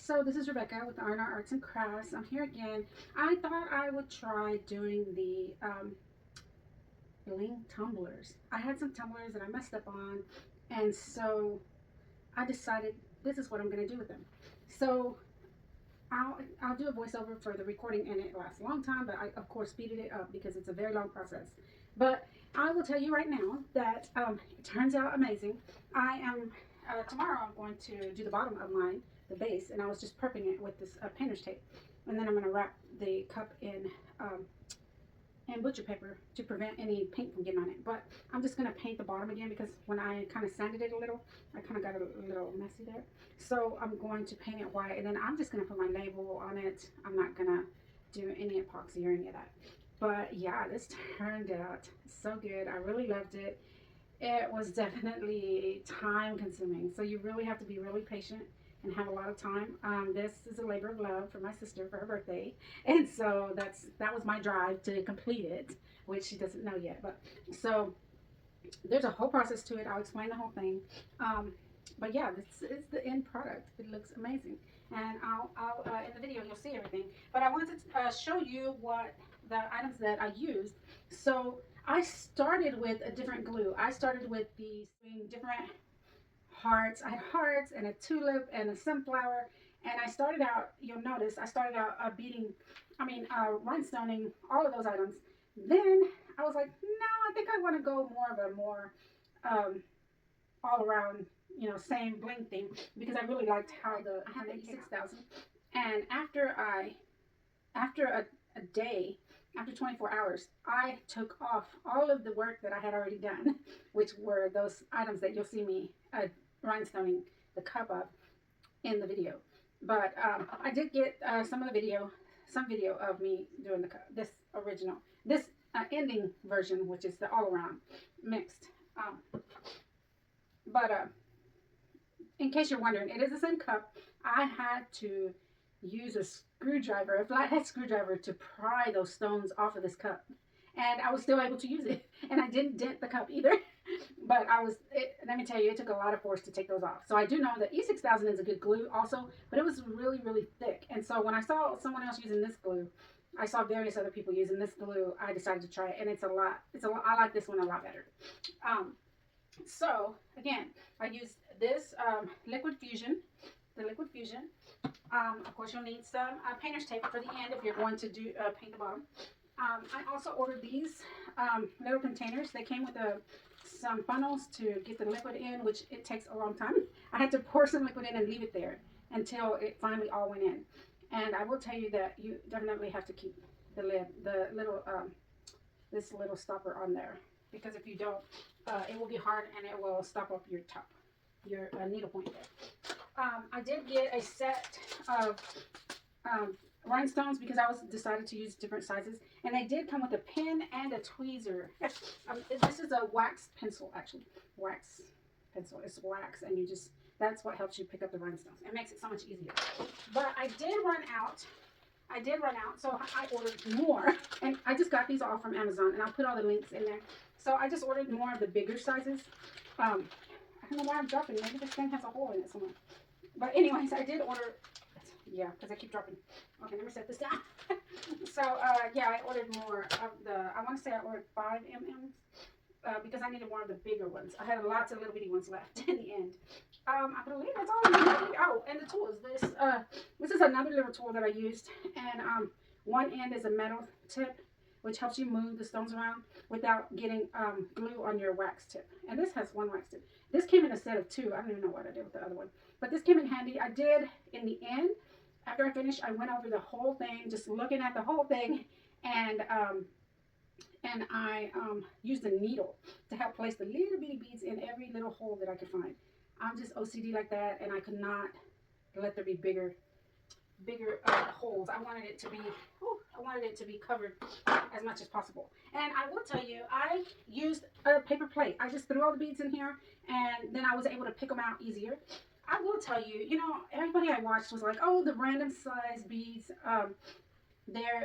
So this is Rebecca with R&R Arts and Crafts. I'm here again. I thought I would try doing the bling tumblers. I had some tumblers that I messed up on, and so I decided this is what I'm going to do with them. So I'll do a voiceover for the recording, and it lasts a long time, but I of course speeded it up because it's a very long process. But I will tell you right now that it turns out amazing. I am tomorrow. I'm going to do the bottom of mine, the base, and I was just prepping it with this painter's tape, and then I'm going to wrap the cup um, in butcher paper to prevent any paint from getting on it. But I'm just going to paint the bottom again because when I kind of sanded it a little, I kind of got a little messy there. So I'm going to paint it white, and then I'm just going to put my label on it. I'm not going to do any epoxy or any of that. But yeah, this turned out so good. I really loved it. It was definitely time consuming. So you really have to be really patient and have a lot of time. This is a labor of love for my sister for her birthday, and so that was my drive to complete it, which she doesn't know yet. But so there's a whole process to it. I'll explain the whole thing. But yeah, this is the end product. It looks amazing, and I'll in the video you'll see everything. But I wanted to show you what the items that I used. So I started with a different glue. I started with these different hearts. I had hearts and a tulip and a sunflower. And I started out, you'll notice, I started out rhinestoning all of those items. Then I was like, no, I think I want to go more of a more um, all around, same bling thing because I really liked how I had the 86,000. And after a day, after 24 hours, I took off all of the work that I had already done, which were those items that you'll see me rhinestoning the cup of in the video. But I did get some video of me doing this original, this ending version, which is the all around mixed. But in case you're wondering, it is the same cup. I had to use a screwdriver, a flathead screwdriver, to pry those stones off of this cup. And I was still able to use it. And I didn't dent the cup either. But let me tell you, it took a lot of force to take those off. So I do know that E6000 is a good glue also, but it was really, really thick. And so when I saw someone else using this glue, I saw various other people using this glue, I decided to try it. And I like this one a lot better. So again, I used this liquid fusion, the liquid fusion. Of course, you'll need some painter's tape for the end if you're going to do paint the bottom. I also ordered these little containers. They came with some funnels to get the liquid in, which it takes a long time. I had to pour some liquid in and leave it there until it finally all went in. And I will tell you that you definitely have to keep the lid, this little stopper on there, because if you don't, it will get hard and it will stop up your needle point there. I did get a set of rhinestones because I decided to use different sizes, and they did come with a pen and a tweezer. This is a wax pencil, actually. Wax pencil. It's wax, and that's what helps you pick up the rhinestones. It makes it so much easier. But I did run out, so I ordered more, and I just got these all from Amazon, and I'll put all the links in there. So I just ordered more of the bigger sizes. I don't know why I'm dropping. Maybe this thing has a hole in it somewhere. But anyways, I did order. Yeah, because I keep dropping. Okay, let me set this down. So, yeah, I ordered more of I want to say I ordered 5 mm because I needed more of the bigger ones. I had lots of little bitty ones left in the end. I believe that's all I need. Oh, and the tools. This is another little tool that I used, and one end is a metal tip, which helps you move the stones around without getting glue on your wax tip. And this has one wax tip. This came in a set of 2. I don't even know what I did with the other one. But this came in handy. I did, in the end, after I finished, I went over the whole thing, just looking at the whole thing, and I used a needle to help place the little bitty beads in every little hole that I could find. I'm just OCD like that, and I could not let there be bigger holes. I wanted it to be covered as much as possible. And I will tell you, I used a paper plate. I just threw all the beads in here, and then I was able to pick them out easier. I will tell you, everybody I watched was like, oh, the random size beads,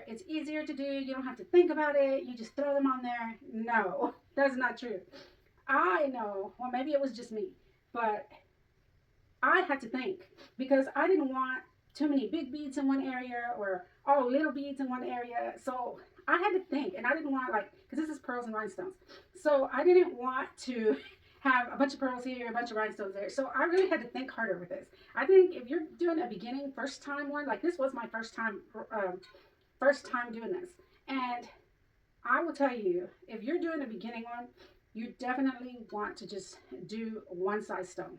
it's easier to do. You don't have to think about it. You just throw them on there. No, that's not true. I know, well, maybe it was just me, but I had to think because I didn't want too many big beads in one area or all little beads in one area. So I had to think, and I didn't want, like, because this is pearls and rhinestones. So I didn't want to have a bunch of pearls here, a bunch of rhinestones there. So I really had to think harder with this. I think if you're doing a beginning first time one, like this was my first time doing this. And I will tell you, if you're doing a beginning one, you definitely want to just do one size stone.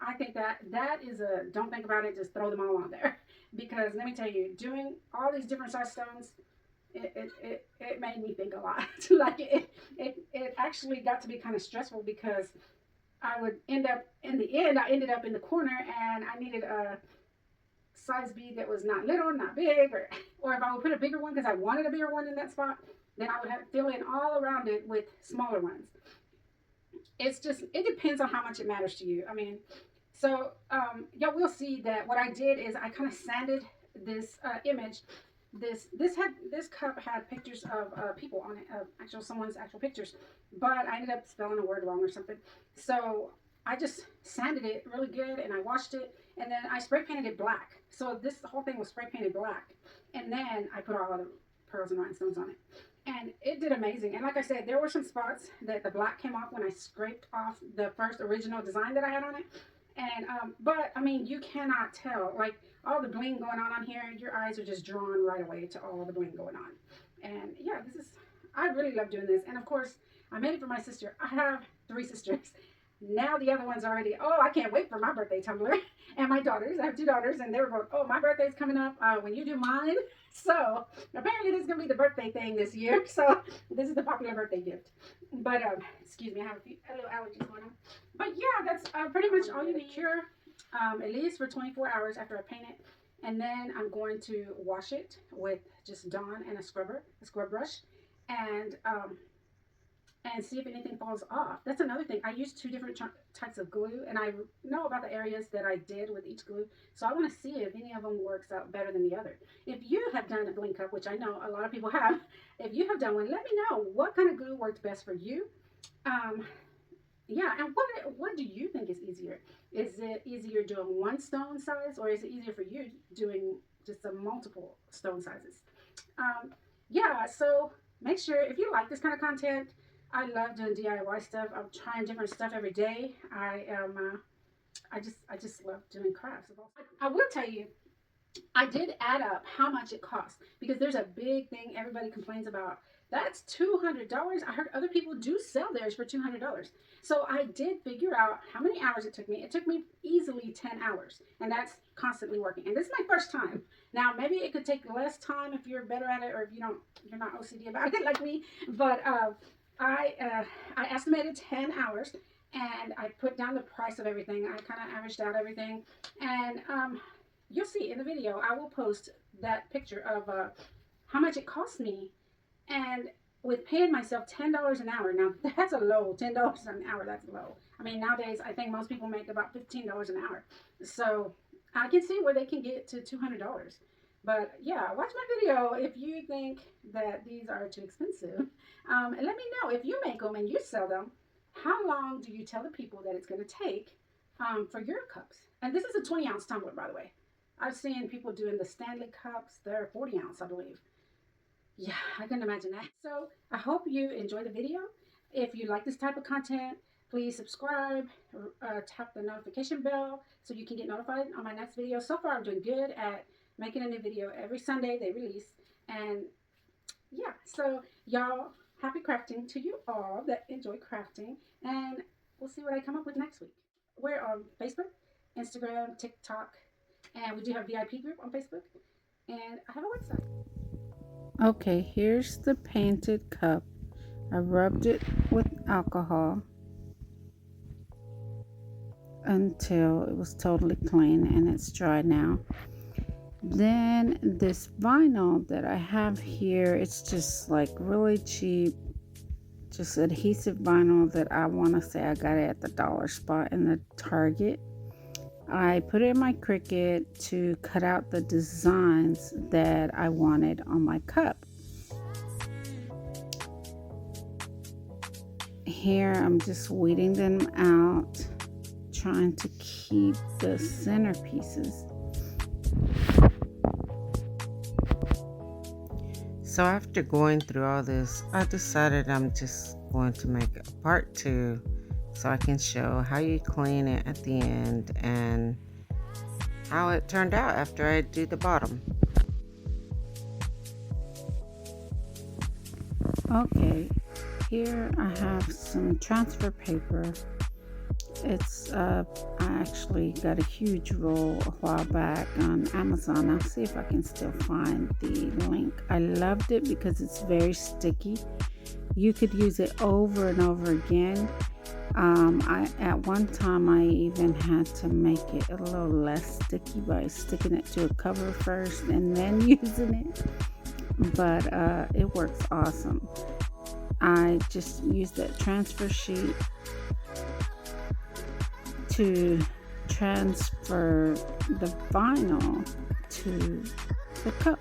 I think that is a, don't think about it, just throw them all on there. Because let me tell you, doing all these different size stones, it made me think a lot. Like it actually got to be kind of stressful because I would end up, in the end, I ended up in the corner and I needed a size bead that was not little, not big, or if I would put a bigger one because I wanted a bigger one in that spot, then I would have to fill in all around it with smaller ones. It's just, it depends on how much it matters to you. I mean, so y'all will see that what I did is I kind of sanded this image. This cup had pictures of people on it, of someone's actual pictures, but I ended up spelling a word wrong or something. So I just sanded it really good and I washed it and then I spray painted it black. So this whole thing was spray painted black, and then I put all of the pearls and rhinestones on it. And it did amazing. And like I said, there were some spots that the black came off when I scraped off the first original design that I had on it. And but I mean, you cannot tell, like all the bling going on here, your eyes are just drawn right away to all the bling going on. And yeah, I really love doing this. And of course, I made it for my sister. I have 3 sisters. Now the other one's already, oh, I can't wait for my birthday, Tumbler. And my daughters, I have 2 daughters, and they were going, oh, my birthday's coming up when you do mine. So apparently this is going to be the birthday thing this year. So this is the popular birthday gift. But excuse me, I have a little allergies going on. But yeah, that's pretty much all you need. Cure at least for 24 hours after I paint it. And then I'm going to wash it with just Dawn and a scrub brush. And see if anything falls off. That's another thing. I use 2 different types of glue, and I know about the areas that I did with each glue. So I want to see if any of them works out better than the other. If you have done a bling cup, which I know a lot of people have, if you have done one, let me know what kind of glue worked best for you. Yeah, and what do you think is easier? Is it easier doing one stone size, or is it easier for you doing just a multiple stone sizes? Yeah, so make sure, if you like this kind of content, I love doing DIY stuff. I'm trying different stuff every day. I just love doing crafts. I will tell you, I did add up how much it costs, because there's a big thing everybody complains about. That's $200. I heard other people do sell theirs for $200. So I did figure out how many hours it took me. It took me easily 10 hours, and that's constantly working. And this is my first time. Now, maybe it could take less time if you're better at it, or if you're not OCD about it like me. But I estimated 10 hours, and I put down the price of everything. I kind of averaged out everything, and you'll see in the video, I will post that picture of how much it cost me, and with paying myself $10 an hour. Now, that's a low, $10 an hour, that's low. I mean, nowadays, I think most people make about $15 an hour. So I can see where they can get to $200. But yeah, watch my video if you think that these are too expensive. And let me know, if you make them and you sell them, how long do you tell the people that it's going to take for your cups? And this is a 20-ounce tumbler, by the way. I've seen people doing the Stanley cups. They're 40-ounce, I believe. Yeah, I couldn't imagine that. So I hope you enjoy the video. If you like this type of content, please subscribe, tap the notification bell so you can get notified on my next video. So far, I'm doing good at making a new video every Sunday they release. And yeah, so y'all, happy crafting to you all that enjoy crafting. And we'll see what I come up with next week. We're on Facebook, Instagram, TikTok, and we do have a VIP group on Facebook. And I have a website. Okay, here's the painted cup. I rubbed it with alcohol until it was totally clean, and it's dry now. Then this vinyl that I have here, it's just like really cheap, just adhesive vinyl that I want to say I got it at the dollar spot in the Target. I put it in my Cricut to cut out the designs that I wanted on my cup. Here I'm just weeding them out, trying to keep the centerpieces. So after going through all this, I decided I'm just going to make a part 2 so I can show how you clean it at the end and how it turned out after I do the bottom. Okay, here I have some transfer paper. I actually got a huge roll a while back on Amazon. I'll see if I can still find the link. I loved it because it's very sticky. You could use it over and over again. At one time I even had to make it a little less sticky by sticking it to a cover first and then using it. But it works awesome. I just used that transfer sheet to transfer the vinyl to the cup.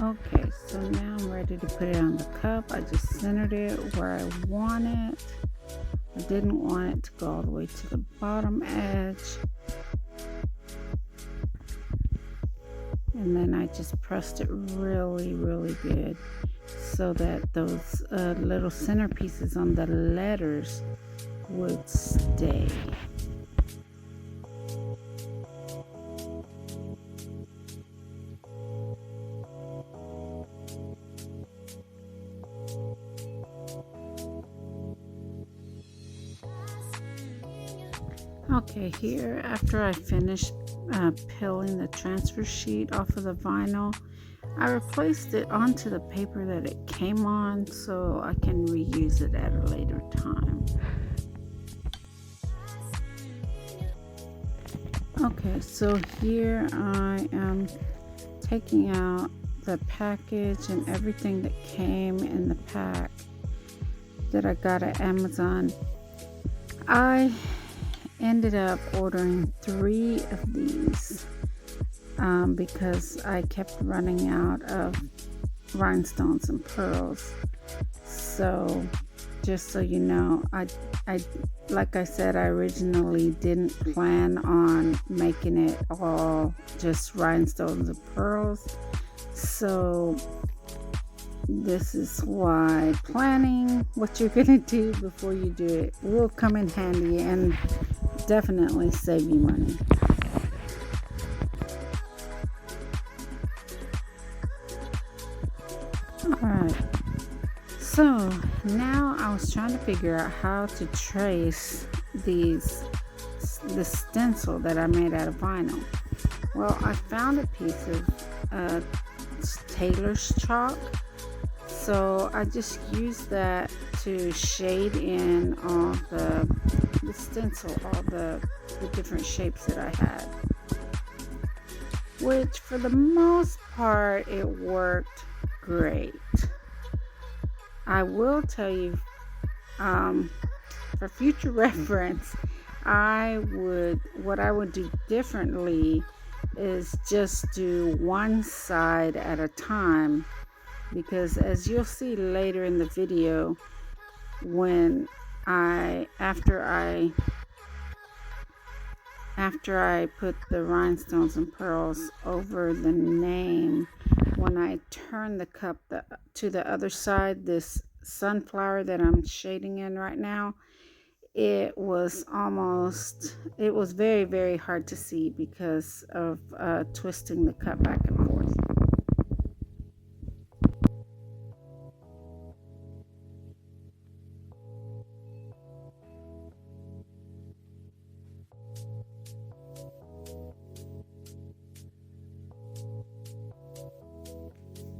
Okay, so now I'm ready to put it on the cup. I just centered it where I want it. I didn't want it to go all the way to the bottom edge. And then I just pressed it really, really good so that those little centerpieces on the letters would stay. Okay, here after I finished peeling the transfer sheet off of the vinyl, I replaced it onto the paper that it came on so I can reuse it at a later time. Okay, so here I am taking out the package and everything that came in the pack that I got at Amazon. I ended up ordering 3 of these because I kept running out of rhinestones and pearls. So just so you know, I like I said, I originally didn't plan on making it all just rhinestones and pearls. So this is why planning what you're gonna do before you do it will come in handy and definitely save you money. Alright, so now I was trying to figure out how to trace the stencil that I made out of vinyl. Well, I found a piece of tailor's chalk, so I just used that to shade in all the stencil, all the different shapes that I had, which for the most part it worked great. I will tell you, for future reference, what I would do differently is just do one side at a time, because as you'll see later in the video, when after I put the rhinestones and pearls over the name, when I turn the cup to the other side, this sunflower that I'm shading in right now, it was very, very hard to see because of twisting the cup back and forth.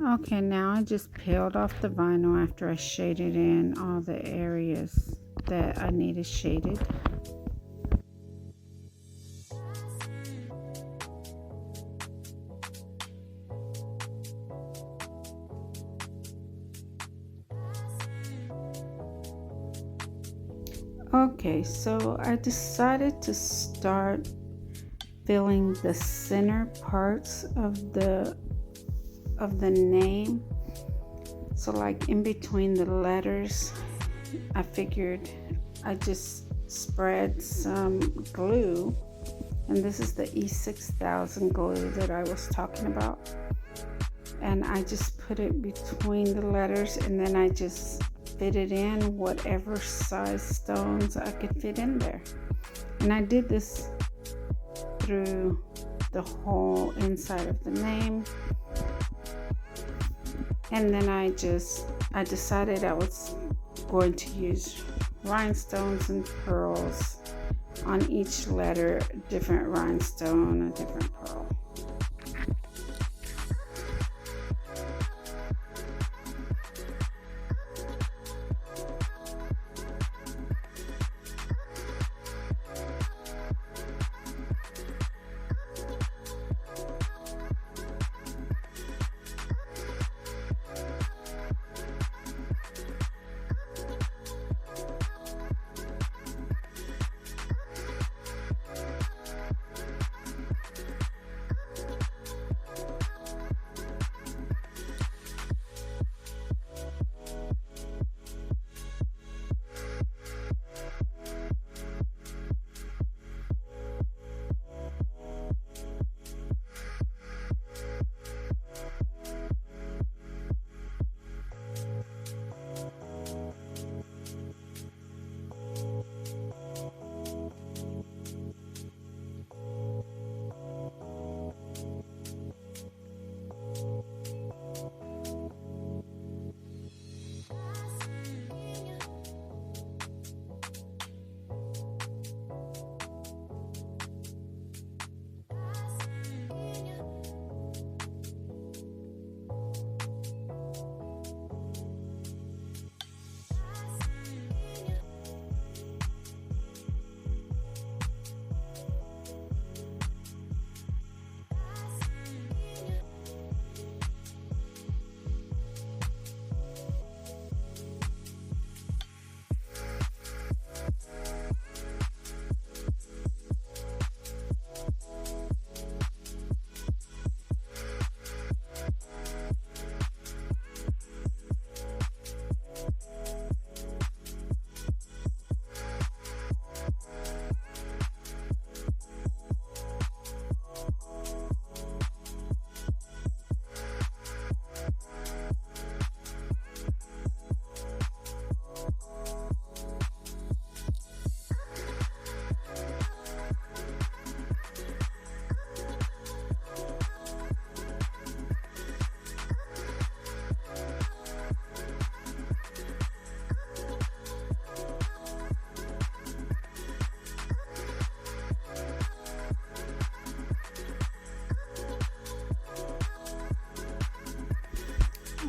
Okay, now I just peeled off the vinyl after I shaded in all the areas that I needed shaded. Okay, so I decided to start filling the center parts of the name. So like in between the letters, I figured I just spread some glue, and this is the E6000 glue that I was talking about, and I just put it between the letters, and then I just fitted in whatever size stones I could fit in there. And I did this through the whole inside of the name. And then I decided I was going to use rhinestones and pearls on each letter, a different rhinestone, a different pearl.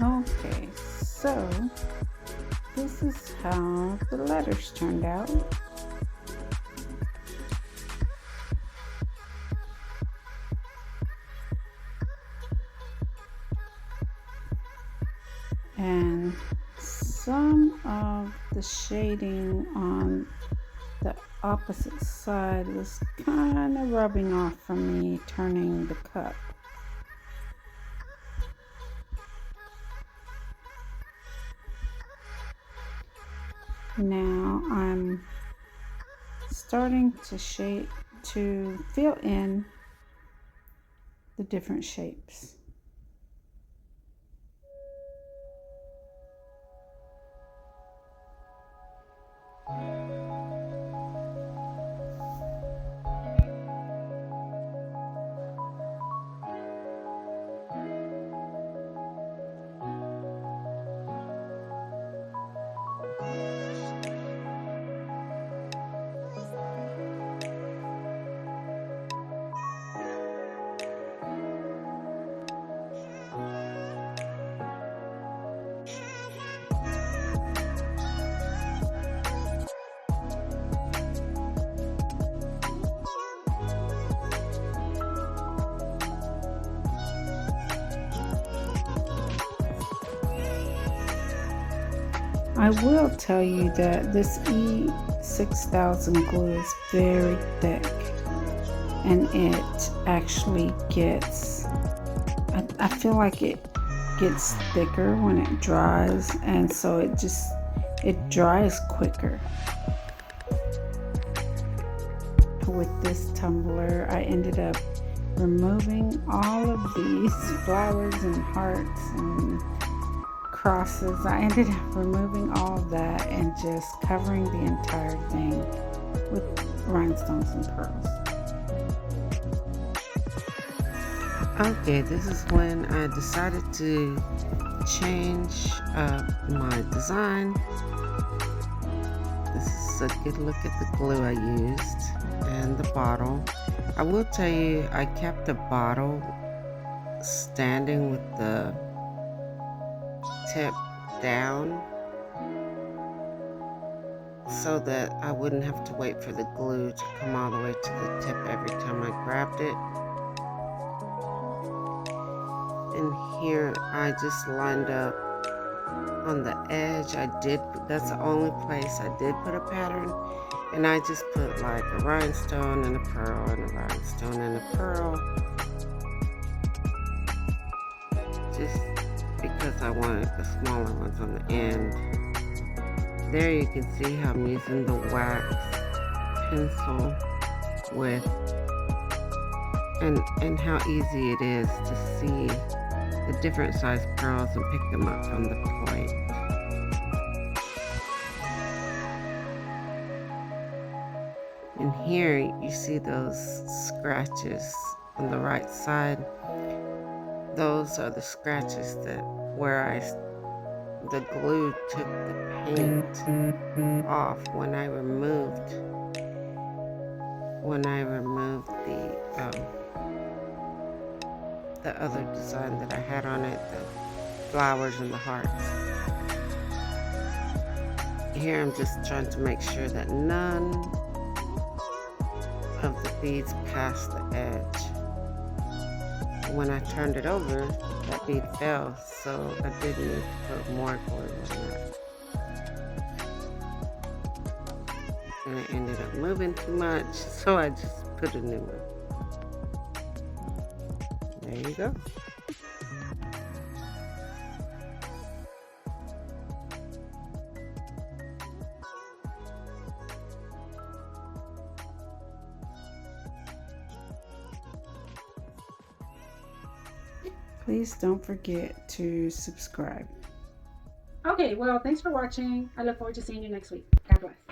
Okay, so this is how the letters turned out. And some of the shading on the opposite side was kind of rubbing off from me turning the cup. Now I'm starting to fill in the different shapes. I will tell you that this E6000 glue is very thick. and it actually gets, I feel like it gets thicker when it dries, and so it dries quicker. With this tumbler, I ended up removing all of these flowers and hearts and crosses. I ended up removing all of that and just covering the entire thing with rhinestones and pearls. Okay, this is when I decided to change my design. This is a good look at the glue I used and the bottle. I will tell you, I kept the bottle standing with the tip down so that I wouldn't have to wait for the glue to come all the way to the tip every time I grabbed it. And here I just lined up on the edge. That's the only place I did put a pattern, and I just put like a rhinestone and a pearl and a rhinestone and a pearl, just because I wanted the smaller ones on the end. There you can see how I'm using the wax pencil with, and how easy it is to see the different size pearls and pick them up from the plate. And here you see those scratches on the right side. Those are the scratches that where the glue took the paint off when I removed the other design that I had on it, the flowers and the hearts. Here I'm just trying to make sure that none of the beads pass the edge. When I turned it over, that bead fell, so I did need to put more glue on that. And it ended up moving too much, so I just put a new one. There you go. Please don't forget to subscribe. Okay, well, thanks for watching. I look forward to seeing you next week. God bless.